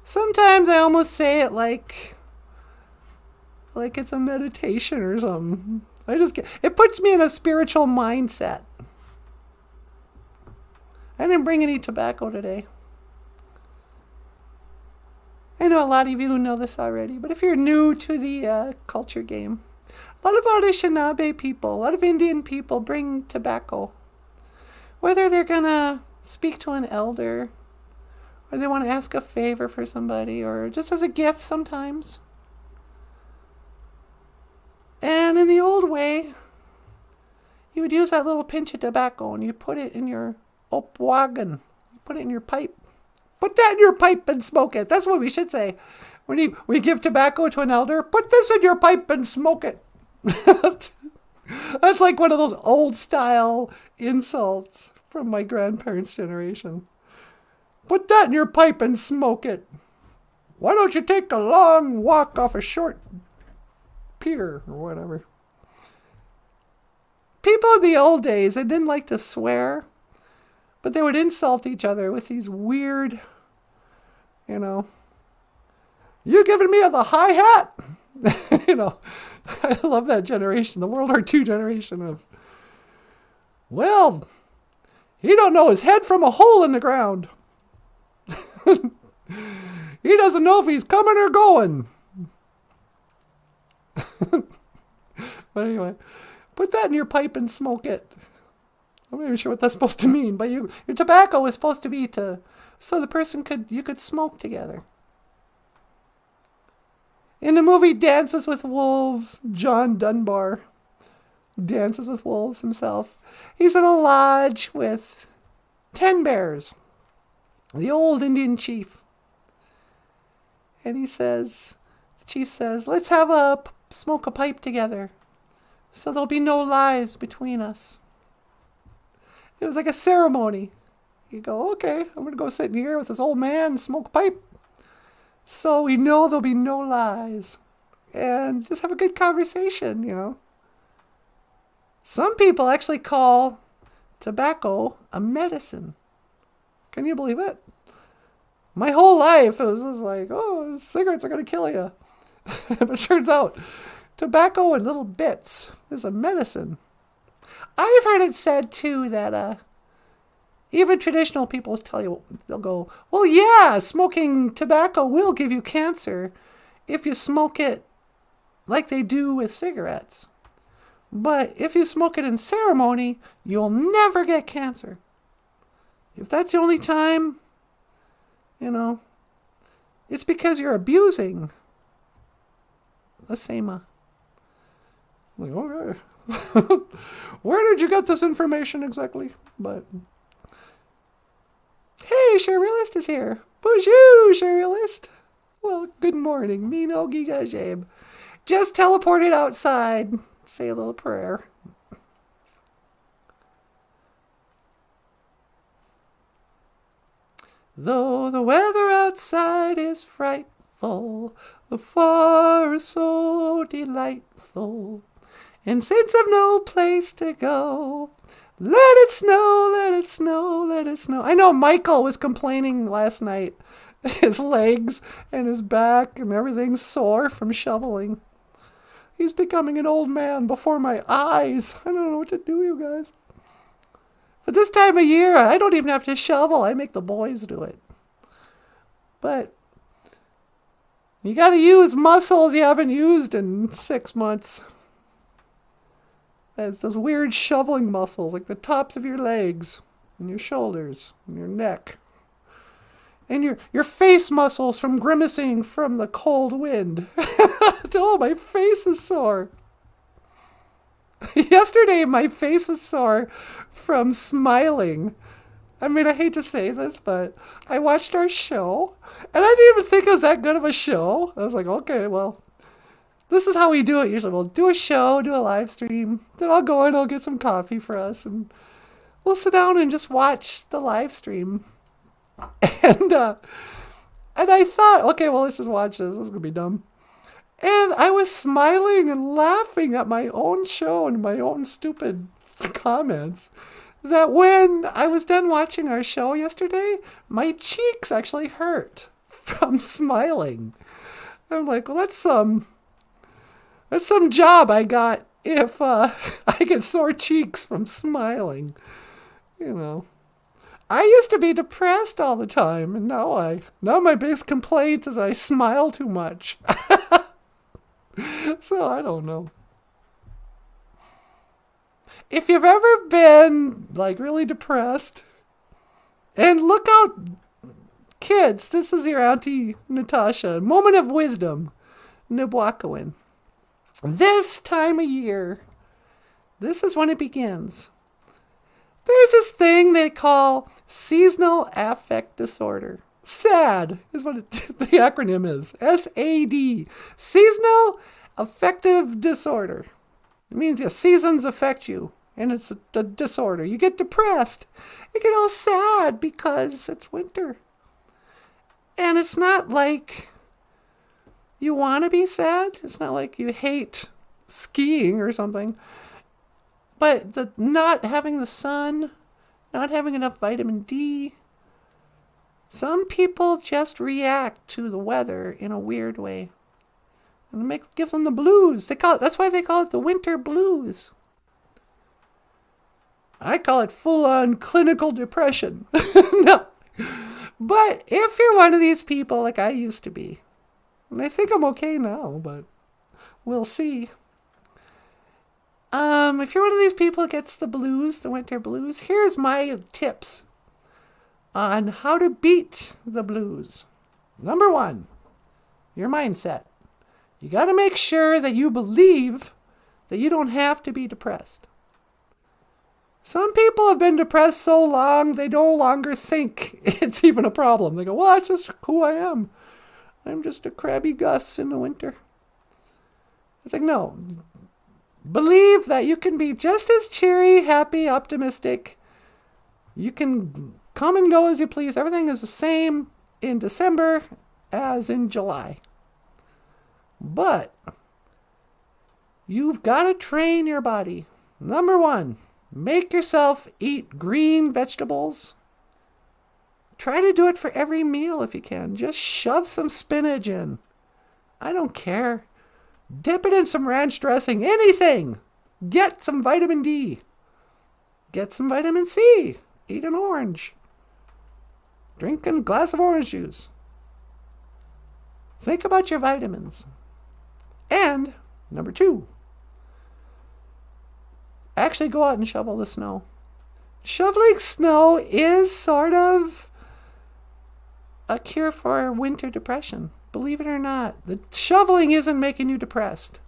sometimes I almost say it like it's a meditation or something. It puts me in a spiritual mindset. I didn't bring any tobacco today. I know a lot of you know this already, but if you're new to the culture game, A lot of Anishinaabe people, a lot of Indian people bring tobacco. Whether they're going to speak to an elder, or they want to ask a favor for somebody, or just as a gift sometimes. And in the old way, you would use that little pinch of tobacco and you put it in your opwagan. You put it in your pipe. Put that in your pipe and smoke it. That's what we should say. When we give tobacco to an elder, put this in your pipe and smoke it. That's like one of those old style insults from my grandparents' generation. Put that in your pipe and smoke it. Why don't you take a long walk off a short pier or whatever? People in the old days, they didn't like to swear, but they would insult each other with these weird, you giving me the hi-hat? I love that generation, the World War II generation of, well, he don't know his head from a hole in the ground. He doesn't know if he's coming or going. But anyway, put that in your pipe and smoke it. I'm not even sure what that's supposed to mean, but your tobacco is supposed to be so the person you could smoke together. In the movie Dances with Wolves, John Dunbar dances with wolves himself. He's in a lodge with 10 bears, the old Indian chief. And the chief says, let's smoke a pipe together so there'll be no lies between us. It was like a ceremony. You go, okay, I'm going to go sit in here with this old man and smoke a pipe. So we know there'll be no lies. And just have a good conversation, Some people actually call tobacco a medicine. Can you believe it? My whole life it was just like, oh, cigarettes are going to kill you. But it turns out tobacco in little bits is a medicine. I've heard it said, too, that even traditional people tell you, they'll go, well, yeah, smoking tobacco will give you cancer if you smoke it like they do with cigarettes. But if you smoke it in ceremony, you'll never get cancer. If that's the only time, it's because you're abusing the sema. Like, okay. Where did you get this information exactly? But hey, Cheryalist is here. BOOZHOO, Cheryalist. Well, good morning. Me no giga jabe. Just teleported outside. Say a little prayer. Though the weather outside is frightful, the forest so delightful, and since I've no place to go, let it snow, let it snow, let it snow. I know Michael was complaining last night. His legs and his back and everything's sore from shoveling. He's becoming an old man before my eyes. I don't know what to do, you guys. But this time of year, I don't even have to shovel. I make the boys do it. But you got to use muscles you haven't used in 6 months. It's those weird shoveling muscles, like the tops of your legs and your shoulders and your neck. And your face muscles from grimacing from the cold wind. Oh, my face is sore. Yesterday, my face was sore from smiling. I mean, I hate to say this, but I watched our show, and I didn't even think it was that good of a show. I was like, okay, well, this is how we do it usually. We'll do a show, do a live stream, then I'll go and I'll get some coffee for us, and we'll sit down and just watch the live stream. And I thought, okay, well, let's just watch this. This is going to be dumb. And I was smiling and laughing at my own show and my own stupid comments, that when I was done watching our show yesterday, my cheeks actually hurt from smiling. I'm like, well, that's some job I got if I get sore cheeks from smiling. I used to be depressed all the time, and now my biggest complaint is I smile too much. So I don't know. if you've ever been like really depressed, and look out, kids, this is your Auntie Natasha, moment of wisdom, Nabwakawin. This time of year, this is when it begins. There's this thing they call seasonal affect disorder. SAD is what the acronym is. SAD. Seasonal affective disorder. It means your seasons affect you, and it's a disorder. You get depressed. You get all sad because it's winter. And it's not like you want to be sad. It's not like you hate skiing or something. But the not having the sun, not having enough vitamin D, some people just react to the weather in a weird way. And it gives them the blues. That's why they call it the winter blues. I call it full-on clinical depression. No. But if you're one of these people like I used to be, and I think I'm okay now, but we'll see. If you're one of these people that gets the blues, the winter blues, here's my tips on how to beat the blues. Number 1, your mindset. You got to make sure that you believe that you don't have to be depressed. Some people have been depressed so long, they no longer think it's even a problem. They go, well, that's just who I am. I'm just a crabby Gus in the winter. It's like, no. Believe that you can be just as cheery, happy, optimistic. You can come and go as you please. Everything is the same in December as in July. But you've got to train your body. Number 1, make yourself eat green vegetables. Try to do it for every meal if you can. Just shove some spinach in. I don't care. Dip it in some ranch dressing. Anything. Get some vitamin D. Get some vitamin C. Eat an orange. Drink a glass of orange juice. Think about your vitamins. And, number 2, actually go out and shovel the snow. Shoveling snow is sort of a cure for winter depression. Believe it or not. The shoveling isn't making you depressed.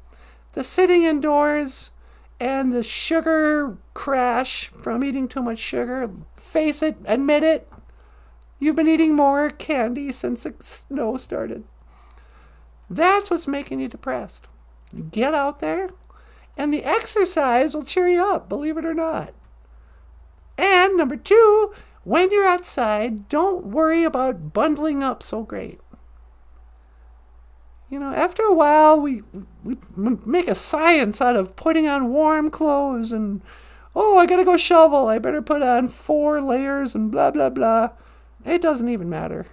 The sitting indoors and the sugar crash from eating too much sugar, face it, admit it. You've been eating more candy since the snow started. That's what's making you depressed. Get out there, and the exercise will cheer you up, believe it or not. And number 2, when you're outside, don't worry about bundling up so great. You know, after a while, we make a science out of putting on warm clothes and, oh, I gotta go shovel. I better put on 4 layers and blah, blah, blah. It doesn't even matter.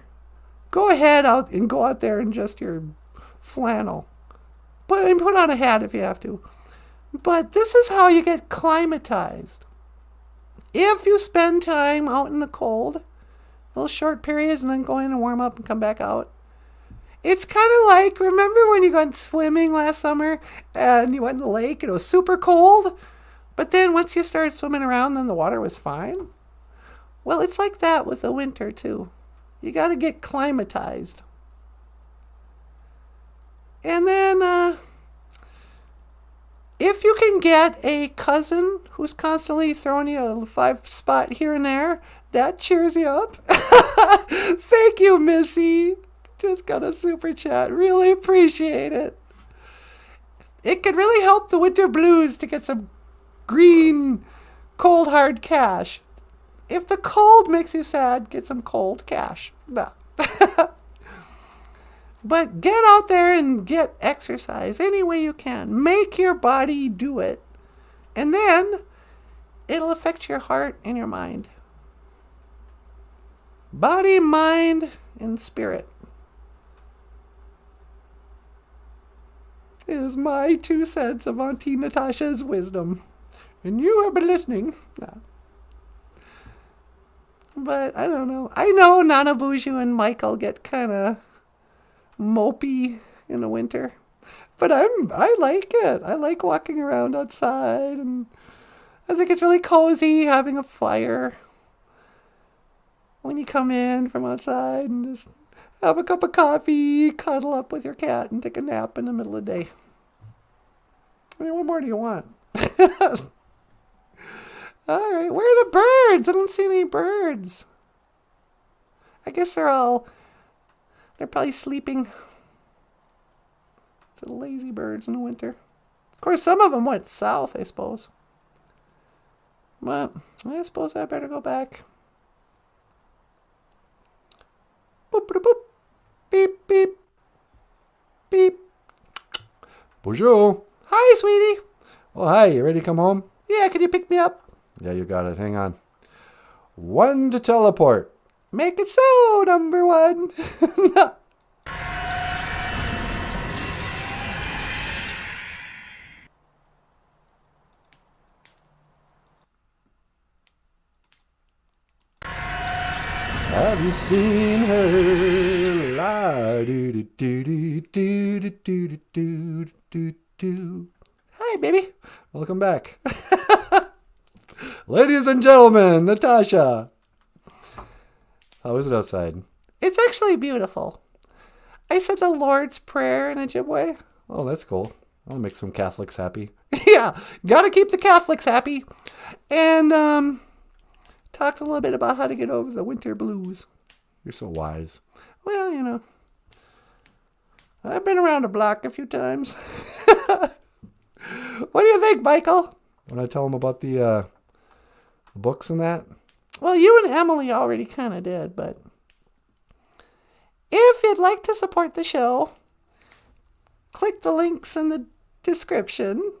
Go ahead and go out there in just your flannel. Put on a hat if you have to. But this is how you get climatized. If you spend time out in the cold, little short periods, and then go in and warm up and come back out, it's kind of like, remember when you went swimming last summer and you went in the lake and it was super cold, but then once you started swimming around, then the water was fine? Well, it's like that with the winter too. You got to get climatized. And then, if you can get a cousin who's constantly throwing you a 5 spot here and there, that cheers you up. Thank you, Missy. Just got a super chat. Really appreciate it. It could really help the winter blues to get some green, cold, hard cash. If the cold makes you sad, get some cold cash. No. But get out there and get exercise any way you can. Make your body do it. And then it'll affect your heart and your mind. Body, mind, and spirit is my 2 cents of Auntie Natasha's wisdom. And you have been listening. No. But I don't know. I know NanaBOOZHOO and Michael get kind of mopey in the winter, but I like it. I like walking around outside, and I think it's really cozy having a fire when you come in from outside and just have a cup of coffee, cuddle up with your cat, and take a nap in the middle of the day. I mean, what more do you want? All right, where are the birds? I don't see any birds. I guess they're probably sleeping. It's the lazy birds in the winter. Of course, some of them went south, I suppose. But I suppose I better go back. Boop, boop, boop. Beep, beep. Beep. Bonjour. Hi, sweetie. Oh, hi. You ready to come home? Yeah, can you pick me up? Yeah, you got it. Hang on. 1 to teleport. Make it so, number 1. Have you seen her? La do do do do do do do do do do. Hi, baby. Welcome back. Ladies and gentlemen, Natasha. How is it outside? It's actually beautiful. I said the Lord's Prayer in Ojibwe. Oh, that's cool. I'll make some Catholics happy. Yeah, gotta keep the Catholics happy. And, talked a little bit about how to get over the winter blues. You're so wise. Well, you know, I've been around the block a few times. What do you think, Michael? When I tell them about the books and that? Well, you and Emily already kind of did, but if you'd like to support the show, click the links in the description.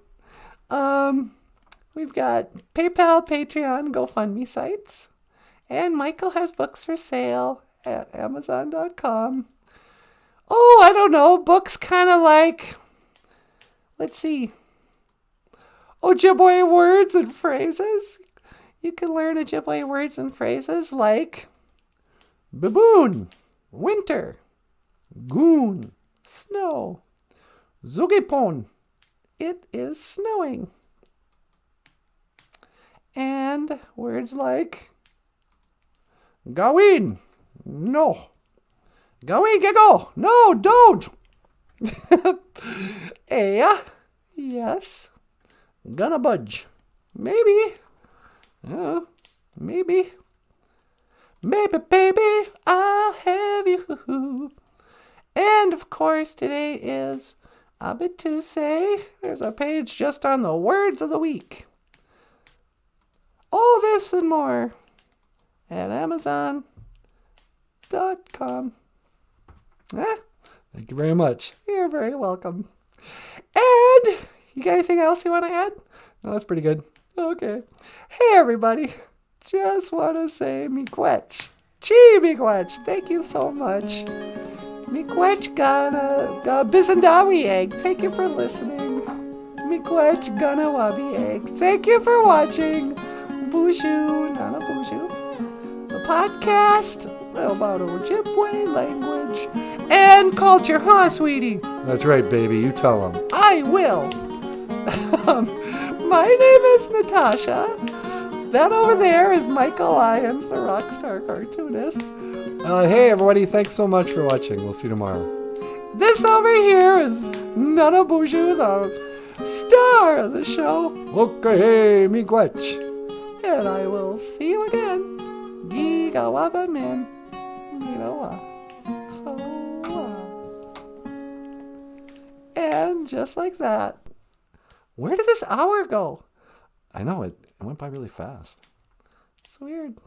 We've got PayPal, Patreon, GoFundMe sites. And Michael has books for sale at Amazon.com. Oh, I don't know. Books kind of like, let's see, Ojibwe words and phrases. You can learn Ojibwe words and phrases like baboon, winter, goon, snow, zugipon, it is snowing. And words like gawin, no. Gawin, go, no, don't. Aya, yes. Gonna budge, maybe. Maybe. Maybe, baby, I'll have you. And of course, today is Abituse. There's a page just on the words of the week. All this and more at Amazon.com. Thank you very much. You're very welcome. And you got anything else you want to add? No, that's pretty good. Okay. Hey, everybody. Just want to say miigwech. Gee, miigwech. Thank you so much. Miigwech ga bisandawi egg. Thank you for listening. Miigwech gana wabi egg. Thank you for watching. BOOZHOO NANABOOZHOO, the podcast about Ojibwe language and culture, huh, sweetie? That's right, baby. You tell them. I will. My name is Natasha. That over there is Michael Lyons, the rock star cartoonist. Hey, everybody. Thanks so much for watching. We'll see you tomorrow. This over here is NANABOOZHOO, the star of the show. Okay, hey, miigwech. And I will see you again. Gigawaba min. And just like that. Where did this hour go? I know, it went by really fast. It's weird.